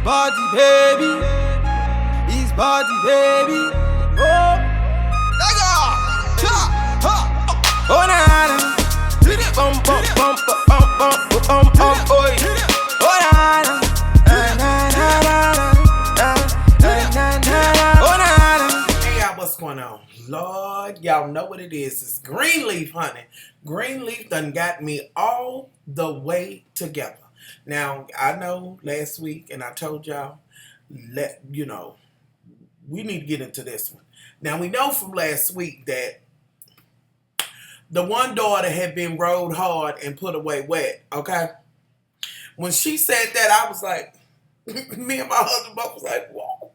body, baby. His body, baby. Oh, nigga. Cha, ha. Oh, na na. Bum, bum, bum, bum, bum, bum, bum, oi. Oh, na na. Na na na na na na na. Oh, na na. Hey y'all, what's going on? Lord, y'all know what it is. It's Greenleaf, honey. Greenleaf done got me all the way together. Now, I know last week, and I told y'all, we need to get into this one. Now, we know from last week that the one daughter had been rode hard and put away wet, okay? When she said that, I was like, me and my husband both was like, whoa.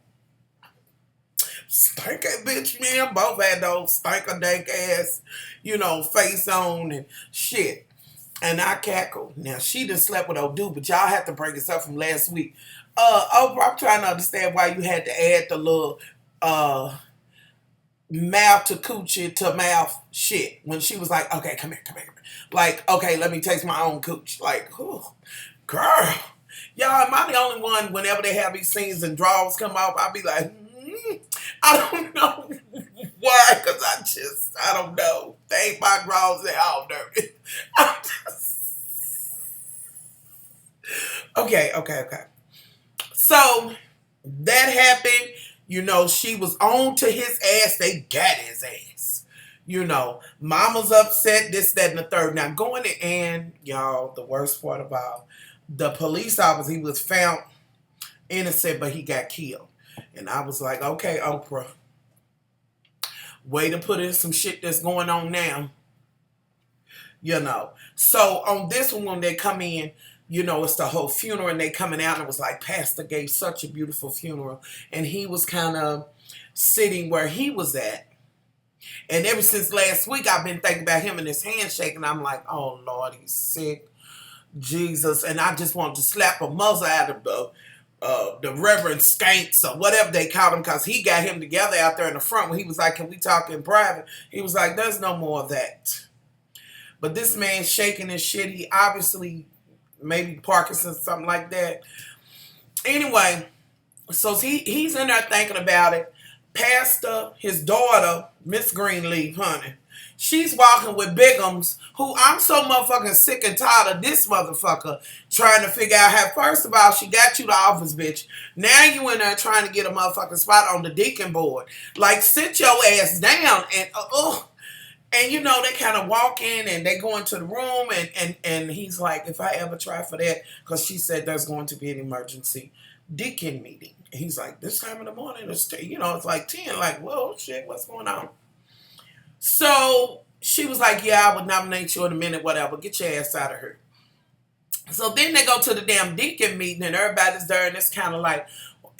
Stinky bitch, man. Both had those stinker dank ass, face on and shit. And I cackled. Now, she done slept with old dude, but y'all have to break this up from last week. Oprah, I'm trying to understand why you had to add the little mouth to coochie to mouth shit. When she was like, okay, come here. Like, okay, let me taste my own cooch. Like, oh, girl. Y'all, am I the only one whenever they have these scenes and draws come off, I'll be like, I don't know why, because I don't know. They ain't my draws, they all dirty. Okay. So, that happened. She was on to his ass. They got his ass. Mama's upset, this, that, and the third. Now, going to end, y'all, the worst part of all, the police officer, he was found innocent, but he got killed. And I was like, okay, Oprah, way to put in some shit that's going on now. So on this one, when they come in, it's the whole funeral, and they coming out, and it was like, Pastor gave such a beautiful funeral. And he was kind of sitting where he was at. And ever since last week, I've been thinking about him and his handshake, and I'm like, oh, Lord, he's sick. Jesus. And I just wanted to slap a muzzle out of the Reverend Skanks or whatever they called him, because he got him together out there in the front when he was like, can we talk in private? He was like, there's no more of that. But this man shaking his shit, he obviously maybe Parkinson's, something like that. Anyway, so he's in there thinking about it. Pastor, his daughter, Miss Greenleaf, honey, she's walking with Bigums, who I'm so motherfucking sick and tired of this motherfucker trying to figure out how, first of all, she got you the office, bitch. Now you in there trying to get a motherfucking spot on the deacon board. Like, sit your ass down and, And, they kind of walk in and they go into the room and he's like, if I ever try for that, because she said there's going to be an emergency deacon meeting. And he's like, this time in the morning, it's like 10. Like, whoa, shit, what's going on? So she was like, yeah, I would nominate you in a minute, whatever. Get your ass out of here. So then they go to the damn deacon meeting and everybody's there and it's kind of like,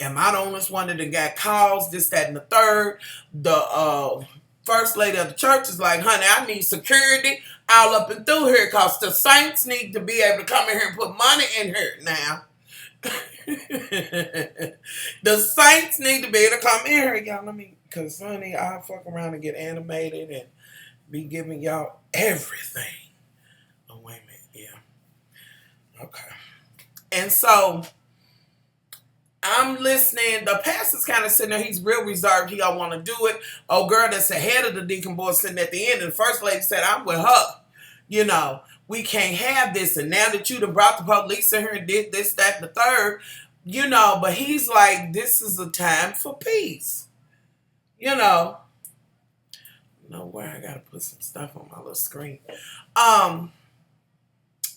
am I the only one that got calls, this, that, and the third? The first lady of the church is like, honey, I need security all up and through here because the saints need to be able to come in here and put money in here now. The saints need to be able to come in here, y'all. Because, honey, I'll fuck around and get animated and be giving y'all everything. Oh, wait a minute. Yeah. Okay. And so I'm listening. The pastor's kind of sitting there. He's real reserved. He don't want to do it. Oh, girl that's the head of the deacon board sitting at the end. And the first lady said, I'm with her. We can't have this. And now that you done brought the police in here and did this, that, and the third, but he's like, this is a time for peace. Know where I got to put some stuff on my little screen.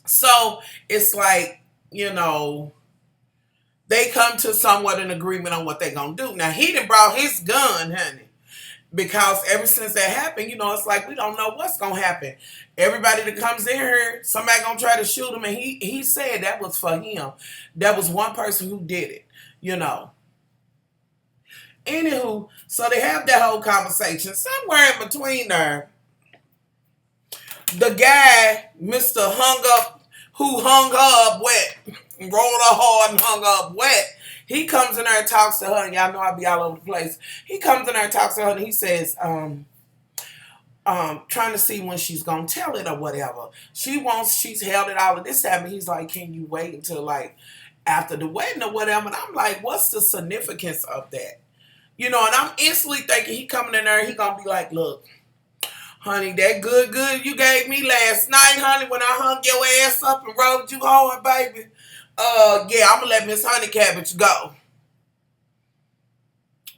So it's like, they come to somewhat an agreement on what they're going to do. Now, he done brought his gun, honey, because ever since that happened, it's like we don't know what's going to happen. Everybody that comes in here, somebody going to try to shoot him, and he said that was for him. That was one person who did it, Anywho, so they have that whole conversation. Somewhere in between there, the guy, Mr. who hung her up wet, rolled her hard and hung her up wet, he comes in there and talks to her, and y'all know I be all over the place. He comes in there and talks to her, and he says, trying to see when she's going to tell it or whatever. She's held it all of this time, and he's like, can you wait until, like, after the wedding or whatever. And I'm like, what's the significance of that? You know, and I'm instantly thinking he coming in there, he gonna be like, look, honey, that good you gave me last night, honey, when I hung your ass up and rode you hard, baby. Yeah, I'm gonna let Miss Honey Cabbage go.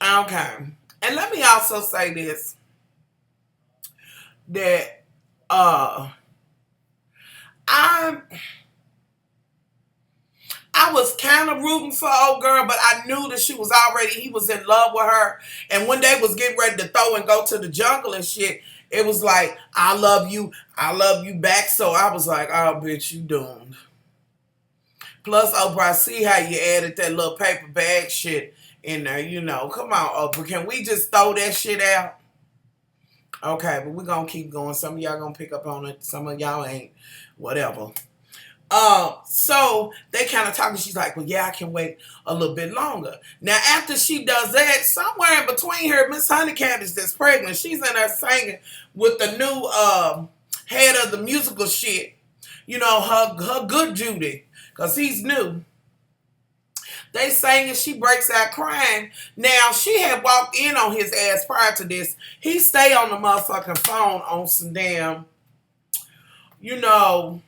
Okay. And let me also say this, that I was kind of rooting for old girl, but I knew that he was in love with her. And when they was getting ready to throw and go to the jungle and shit, it was like, I love you back. So I was like, oh, bitch, you doomed. Plus, Oprah, I see how you added that little paper bag shit in there, you know. Come on, Oprah, can we just throw that shit out? Okay, but we're going to keep going. Some of y'all going to pick up on it. Some of y'all ain't. Whatever. So they kind of talking. She's like, well, yeah, I can wait a little bit longer. Now, after she does that, somewhere in between her, Miss Honey Cabbage that's pregnant, she's in there singing with the new head of the musical shit. You know, her good Judy, because he's new. They sang and she breaks out crying. Now, she had walked in on his ass prior to this. He stay on the motherfucking phone on some damn, you know,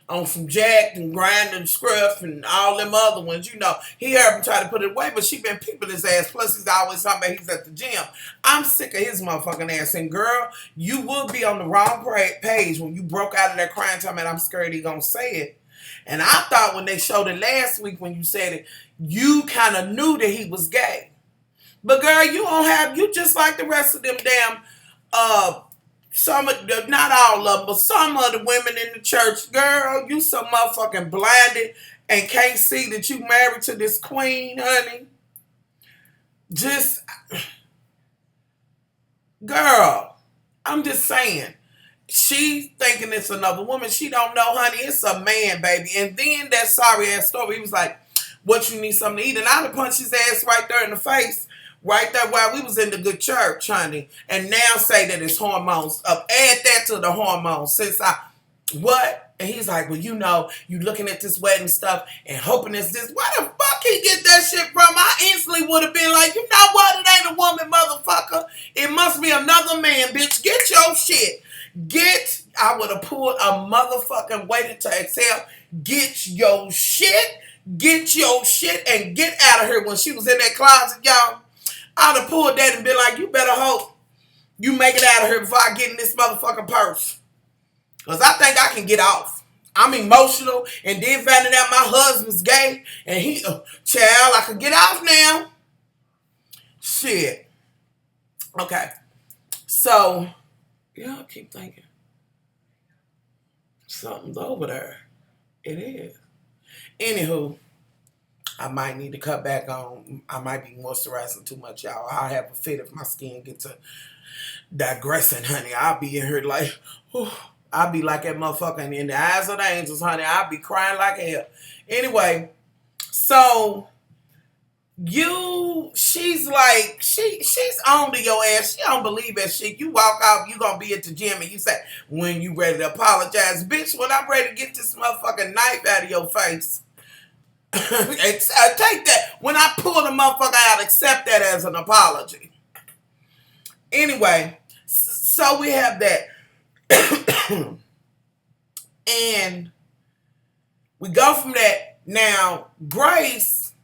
on some Jack and Grind and Scruff and all them other ones, you know. He heard him try to put it away, but she been peeping his ass. Plus, he's always talking about he's at the gym. I'm sick of his motherfucking ass. And girl, you would be on the wrong page when you broke out of that crying talking about I'm scared he gonna say it. And I thought when they showed it last week when you said it, you kind of knew that he was gay. But girl, you just like the rest of them damn some of the, not all of them, but some of the women in the church, girl, you so motherfucking blinded and can't see that you married to this queen, honey. Just, girl, I'm just saying. She thinking it's another woman. She don't know, honey. It's a man, baby. And then that sorry ass story, he was like, what, you need something to eat? And I'd have punched his ass right there in the face. Right there while we was in the good church, honey. And now say that it's hormones. Add that to the hormones. What? And he's like, well, you know, you looking at this wedding stuff and hoping it's this. Where the fuck he get that shit from? I instantly would have been like, you know what? It ain't a woman, motherfucker. It must be another man, bitch. Get your shit. I would have pulled a motherfucking waited to exhale. Get your shit. Get your shit and get out of here. When she was in that closet, y'all, I'd have pulled that and been like, you better hope you make it out of here before I get in this motherfucking purse. Because I think I can get off. I'm emotional. And then finding out my husband's gay. And he, child, I can get off now. Shit. Okay. So, yeah, I keep thinking. Something's over there. It is. Anywho. I might need to cut back on. I might be moisturizing too much, y'all. I'll have a fit if my skin gets to digressing, honey. I'll be in here like, whew, I'll be like that motherfucker in the eyes of the angels, honey. I'll be crying like hell. Anyway, so she's like, she's on to your ass. She don't believe that shit. You walk out, you gonna be at the gym and you say, when you ready to apologize, bitch, when I'm ready to get this motherfucking knife out of your face. Take that. When I pull the motherfucker out, accept that as an apology. Anyway, so we have that. And we go from that. Now, Grace,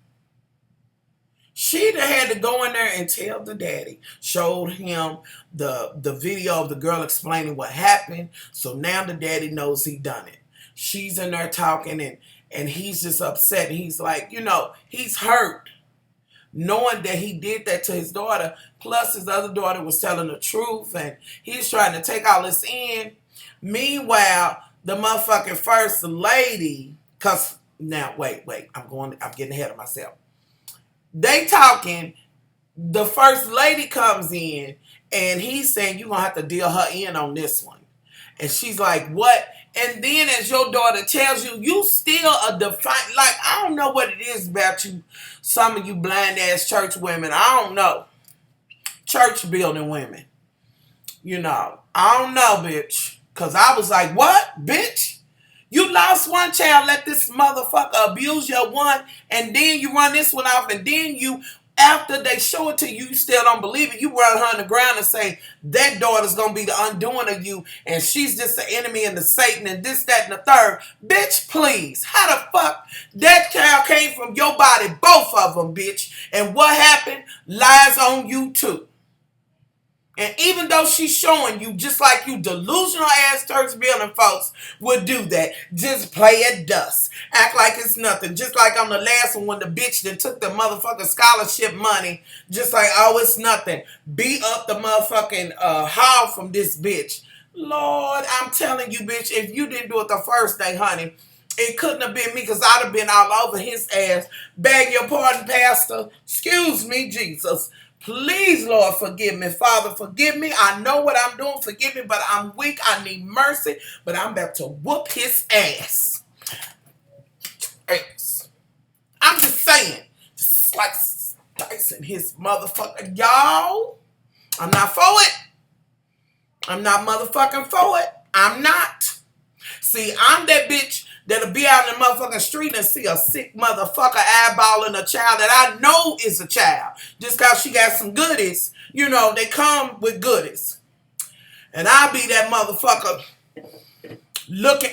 she had to go in there and tell the daddy. Showed him the video of the girl explaining what happened. So now the daddy knows he done it. She's in there talking and he's just upset. He's like, you know, he's hurt knowing that he did that to his daughter. Plus his other daughter was telling the truth and he's trying to take all this in. Meanwhile, the motherfucking first lady, cause now, wait, I'm getting ahead of myself. They talking, the first lady comes in and he's saying, you're gonna have to deal her in on this one. And she's like, what? And then as your daughter tells you, you still a defiant, like, I don't know what it is about you, some of you blind ass church women. I don't know. Church building women. You know, I don't know, bitch. Because I was like, what, bitch? You lost one child, let this motherfucker abuse your one, and then you run this one off, and then you, after they show it to you, you still don't believe it. You run her on the ground and say, that daughter's going to be the undoing of you, and she's just the enemy and the Satan and this, that, and the third. Bitch, please. How the fuck? That child came from your body, both of them, bitch. And what happened lies on you, too. And even though she's showing you, just like you delusional ass church building folks would do that, just play at dust. Act like it's nothing. Just like on the last one when the bitch that took the motherfucking scholarship money, just like, oh, it's nothing. Beat up the motherfucking hall from this bitch. Lord, I'm telling you, bitch, if you didn't do it the first day, honey, it couldn't have been me, because I'd have been all over his ass. Beg your pardon, Pastor. Excuse me, Jesus. Please, Lord, forgive me. Father, forgive me. I know what I'm doing. Forgive me, but I'm weak. I need mercy. But I'm about to whoop his ass. I'm just saying. Just like dicing his motherfucker. Y'all, I'm not for it. I'm not motherfucking for it. I'm not. See, I'm that bitch that'll be out in the motherfucking street and see a sick motherfucker eyeballing a child that I know is a child. Just because she got some goodies. You know, they come with goodies. And I'll be that motherfucker looking,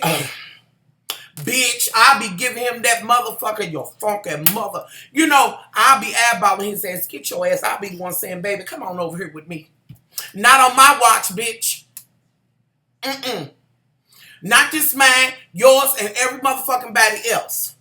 bitch, I'll be giving him that motherfucker, your funky mother. You know, I'll be eyeballing his ass. Get your ass. I'll be the one saying, baby, come on over here with me. Not on my watch, bitch. Not just mine, yours, and every motherfucking body else.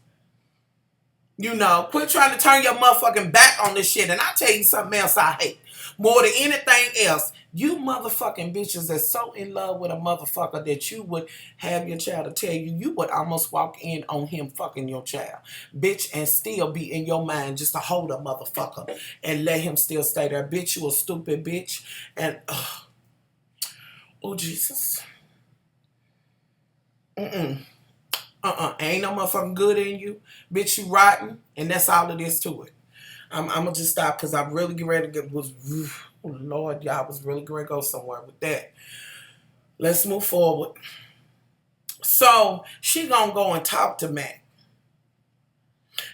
You know, quit trying to turn your motherfucking back on this shit. And I'll tell you something else I hate. More than anything else, you motherfucking bitches that's so in love with a motherfucker that you would have your child to tell you, you would almost walk in on him fucking your child. Bitch, and still be in your mind just to hold a motherfucker and let him still stay there. Bitch, you a stupid bitch. And, oh, Jesus. Ain't no motherfucking good in you. Bitch, you rotten. And that's all it is to it. I'm going to just stop because I'm really getting ready to oh, Lord, y'all, was really going to go somewhere with that. Let's move forward. So, she going to go and talk to Mac.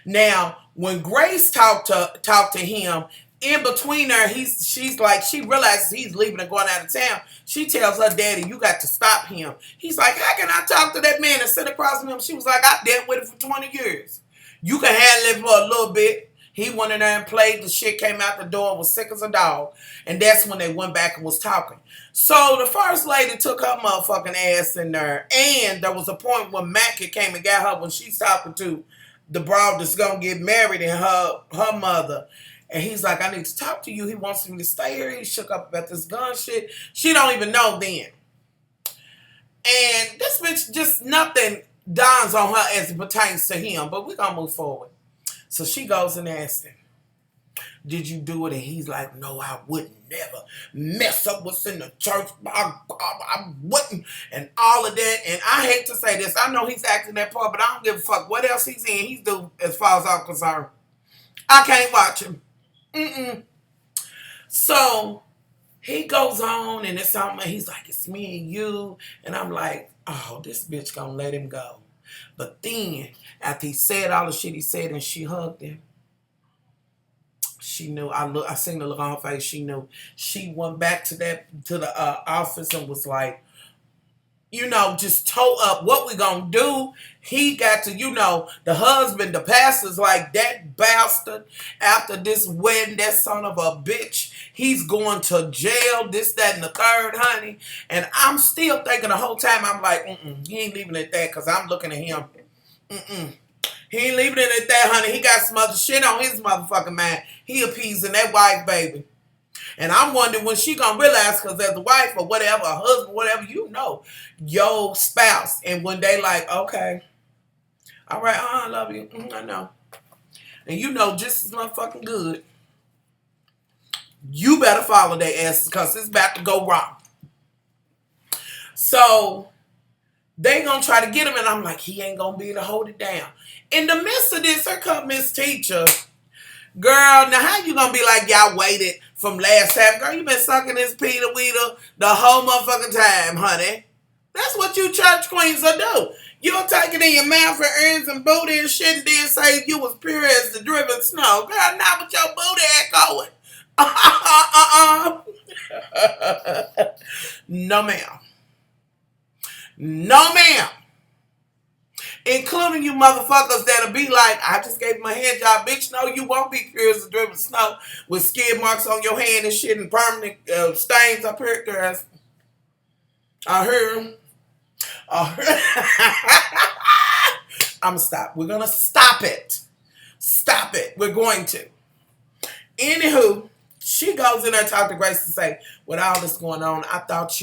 Now, when Grace talked to him, in between her, she's like, she realizes he's leaving and going out of town. She tells her daddy, you got to stop him. He's like, how can I talk to that man and sit across from him? She was like, I dealt with it for 20 years. You can handle it for a little bit. He went in there and played. The shit came out the door and was sick as a dog. And that's when they went back and was talking. So the first lady took her motherfucking ass in there. And there was a point when Mackie came and got her when she's talking to the broad that's going to get married and her mother. And he's like, I need to talk to you. He wants me to stay here. He shook up about this gun shit. She don't even know then. And this bitch, just nothing dawns on her as it pertains to him. But we're going to move forward. So she goes and asks him, did you do it? And he's like, no, I would never mess up what's in the church. I wouldn't. And all of that. And I hate to say this. I know he's acting that part, but I don't give a fuck what else he's in. He's do as far as I'm concerned. I can't watch him. So he goes on and it's something. He's like, it's me and you. And I'm like, oh, this bitch gonna let him go. But then after he said all the shit he said and she hugged him, she knew. I seen the look on her face. She knew. She went back to the office and was like, you know, just toe up. What we gonna do? He got to, you know, the husband, the pastor's like, that bastard, after this wedding, that son of a bitch, he's going to jail, this, that, and the third, honey. And I'm still thinking the whole time, I'm like, he ain't leaving it at that, because I'm looking at him. He ain't leaving it at that, honey. He got some other shit on his motherfucking mind. He appeasing that wife, baby. And I'm wondering when she gonna realize, because as a wife or whatever, a husband, whatever, you know, your spouse. And when they like, okay, all right, I love you. I know. And you know just as motherfucking good, you better follow their asses because it's about to go wrong. So they gonna try to get him, and I'm like, he ain't gonna be able to hold it down. In the midst of this, here come Miss Teacher. Girl, now how you gonna be like, y'all waited from last time? Girl, you been sucking this Peter Weeder the whole motherfucking time, honey. That's what you church queens will do. You'll take it in your mouth for earns and booty and shit and then say you was pure as the driven snow. Girl, not with your booty echoing. No, ma'am. No, ma'am. Including you motherfuckers that'll be like, I just gave my hand job. Bitch, no, you won't be pure as the driven snow with skid marks on your hand and shit and permanent stains up here, girls. I heard. I'm gonna stop. We're gonna stop it. Stop it. We're going to. Anywho, she goes in there and talks to Grace and say, with all this going on, I thought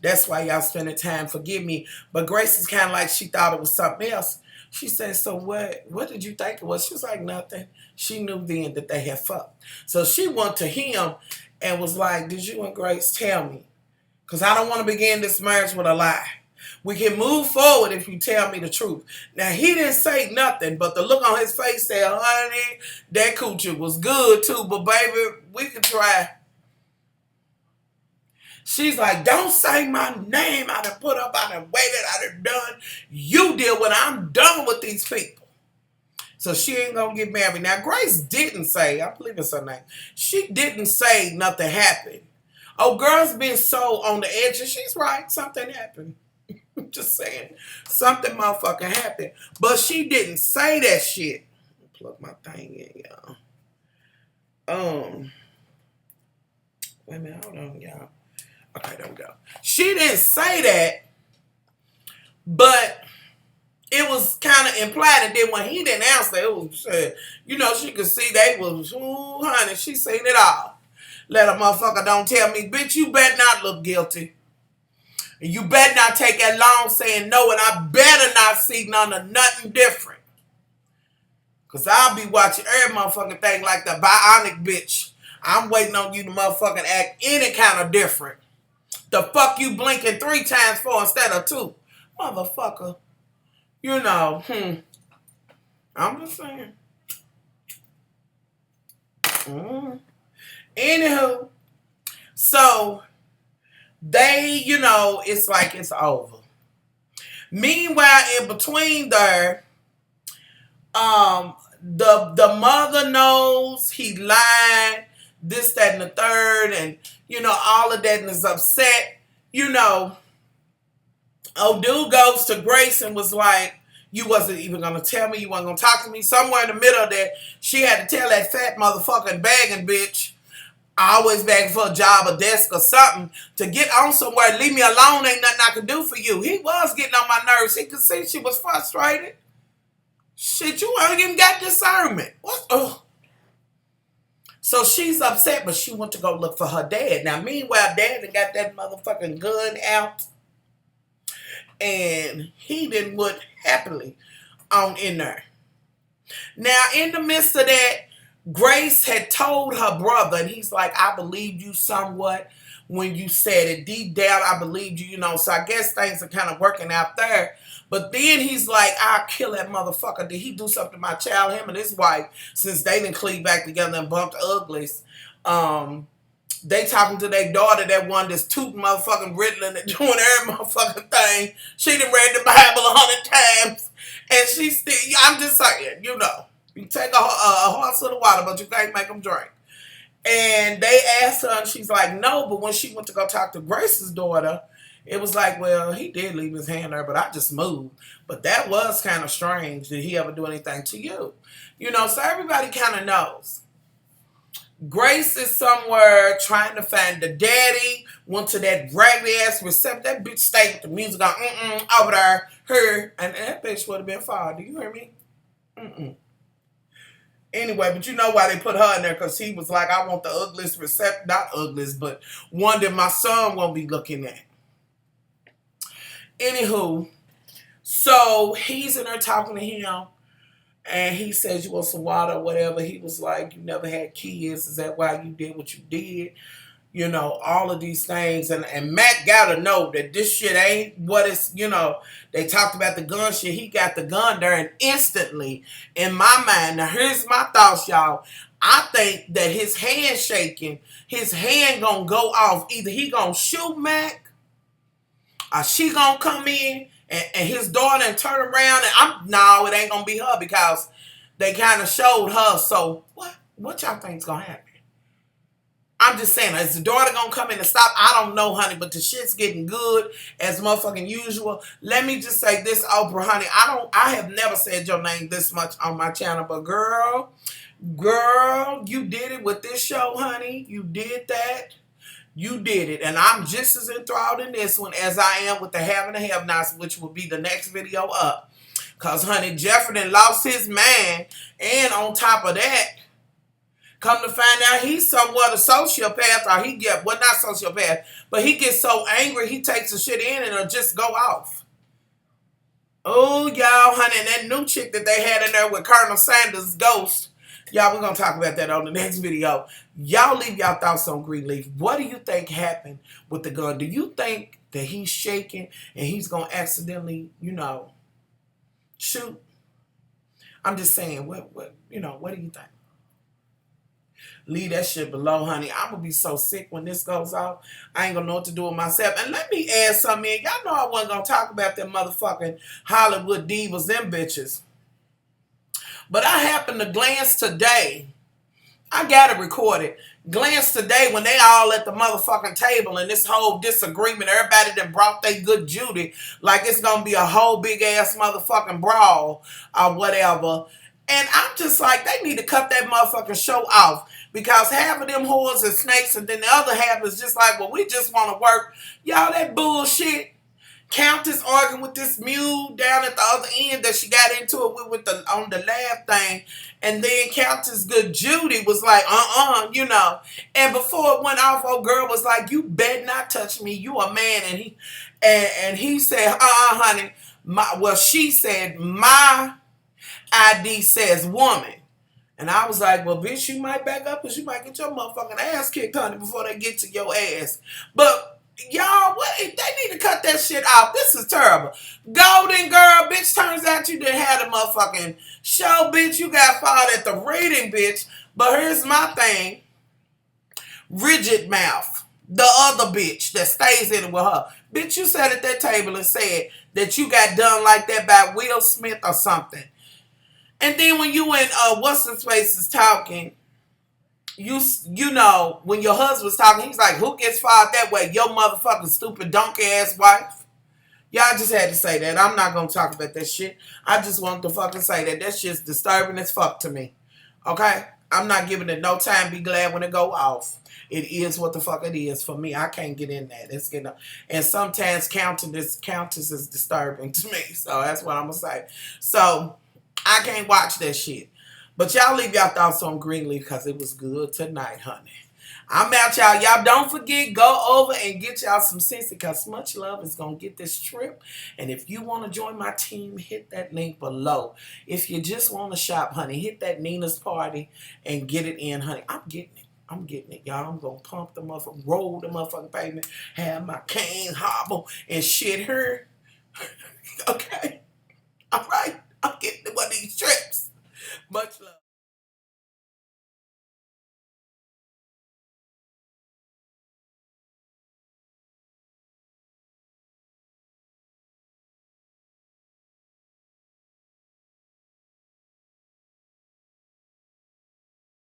that's why y'all spending time. Forgive me. But Grace is kind of like she thought it was something else. She said, so what did you think it was? She was like, nothing. She knew then that they had fucked. So she went to him and was like, did you and Grace tell me? Because I don't want to begin this marriage with a lie. We can move forward if you tell me the truth. Now, he didn't say nothing, but the look on his face said, honey, that coochie was good too, but baby, we can try. She's like, don't say my name. I done put up, I done waited, I done done. You deal with it. I'm done with these people. So she ain't going to get married. Now, Grace didn't say, I believe it's her name, she didn't say nothing happened. Oh, girl's been so on the edge, and she's right, something happened. Just saying, something motherfucking happened. But she didn't say that shit. Plug my thing in, y'all. Wait a minute, hold on, y'all. Okay, there we go. She didn't say that, but it was kind of implied. And then when he didn't answer, it was, she could see they was, ooh, honey, she seen it all. Let a motherfucker don't tell me, bitch, you better not look guilty. And you better not take that long saying no, and I better not see none of nothing different. Because I'll be watching every motherfucking thing like the bionic bitch. I'm waiting on you to motherfucking act any kind of different. The fuck you blinking 3 times for instead of 2? Motherfucker. I'm just saying. Anywho, so they, it's like it's over. Meanwhile, in between there, the mother knows he lied, this, that, and the third, and all of that, and is upset. Old dude goes to Grace and was like, you wasn't even gonna tell me, you wasn't gonna talk to me. Somewhere in the middle of that, she had to tell that fat motherfucking begging bitch, always begging for a job, a desk, or something, to get on somewhere. Leave me alone, ain't nothing I can do for you. He was getting on my nerves. He could see she was frustrated. Shit, you ain't even got discernment. What? Ugh. So she's upset, but she went to go look for her dad. Now, meanwhile, dad had got that motherfucking gun out, and he didn't would happily on in there. Now, in the midst of that, Grace had told her brother, and he's like, I believed you somewhat when you said it. Deep down, I believed you, so I guess things are kind of working out there. But then he's like, I'll kill that motherfucker. Did he do something to my child, him and his wife, since they didn't cleave back together and bumped uglies? They talking to their daughter, that one that's tooting motherfucking Ritalin and doing every motherfucking thing. She done read the Bible 100 times. And she still, I'm just saying, you take a horse to the water, but you can't make them drink. And they asked her, and she's like, no. But when she went to go talk to Grace's daughter, it was like, well, he did leave his hand there, but I just moved. But that was kind of strange. Did he ever do anything to you? So everybody kind of knows. Grace is somewhere trying to find the daddy. Went to that raggedy ass reception. That bitch stayed with the music on, over there, her. And that bitch would have been fired. Do you hear me? Anyway, but you know why they put her in there, because he was like, I want the ugliest reception. Not ugliest, but one that my son won't be looking at. Anywho, so he's in there talking to him, and he says, you want some water or whatever. He was like, you never had kids. Is that why you did what you did? All of these things. And Matt got to know that this shit ain't what it's, they talked about the gun shit. He got the gun there, and instantly, in my mind, now here's my thoughts, y'all. I think that his hand shaking, his hand gonna go off. Either he gonna shoot Mac, or she gonna come in And his daughter and turn around and no, it ain't gonna be her because they kind of showed her. So what y'all think's gonna happen? I'm just saying, is the daughter gonna come in and stop? I don't know, honey, but the shit's getting good as motherfucking usual. Let me just say this, Oprah, honey. I have never said your name this much on my channel, but girl, you did it with this show, honey. You did that. You did it. And I'm just as enthralled in this one as I am with the have and the have-nots, which will be the next video up. Because, honey, Jeffrey done lost his man. And on top of that, come to find out he's somewhat a sociopath. Or not sociopath, but he gets so angry he takes the shit in and it'll just go off. Oh, y'all, honey, and that new chick that they had in there with Colonel Sanders' ghost. Y'all, we're going to talk about that on the next video. Y'all leave y'all thoughts on Greenleaf. What do you think happened with the gun? Do you think that he's shaking and he's going to accidentally, shoot? I'm just saying, what do you think? Leave that shit below, honey. I'm going to be so sick when this goes off. I ain't going to know what to do with myself. And let me add something in. Y'all know I wasn't going to talk about them motherfucking Hollywood divas, them bitches. But I happened to glance today. I got it recorded. Glance today when they all at the motherfucking table and this whole disagreement. Everybody that brought they good Judy like it's going to be a whole big ass motherfucking brawl or whatever. And I'm just like, they need to cut that motherfucking show off. Because half of them whores are snakes and then the other half is just like, well, we just want to work. Y'all, that bullshit. Countess arguing with this mule down at the other end that she got into it with on the laugh thing. And then Countess good Judy was like, And before it went off, old girl was like, you better not touch me. You a man. And he said, honey. She said, my ID says woman. And I was like, well, bitch, you might back up because you might get your motherfucking ass kicked, honey, before they get to your ass. But, y'all, they need to cut that shit off. This is terrible. Golden girl, bitch, turns out you didn't have a motherfucking show, bitch. You got fired at the reading, bitch. But here's my thing. Rigid mouth. The other bitch that stays in it with her. Bitch, you sat at that table and said that you got done like that by Will Smith or something. And then when you and what's-his-face is talking, you know, when your husband's talking, he's like, who gets fired that way? Your motherfucking stupid donkey-ass wife. Y'all just had to say that. I'm not going to talk about that shit. I just want to fucking say that. That shit's disturbing as fuck to me. Okay? I'm not giving it no time. Be glad when it go off. It is what the fuck it is for me. I can't get in that. It's getting, and sometimes Countess is disturbing to me. So that's what I'm going to say. So I can't watch that shit. But y'all leave y'all thoughts on Greenleaf because it was good tonight, honey. I'm out, y'all. Y'all don't forget, go over and get y'all some SCENTSY because Much Love is going to get this trip. And if you want to join my team, hit that link below. If you just want to shop, honey, hit that Nina's Party and get it in, honey. I'm getting it. I'm getting it, y'all. I'm going to pump the motherfucking, roll the motherfucking pavement, have my cane hobble and shit her. Okay? All right? I'm getting one of these trips. Much love.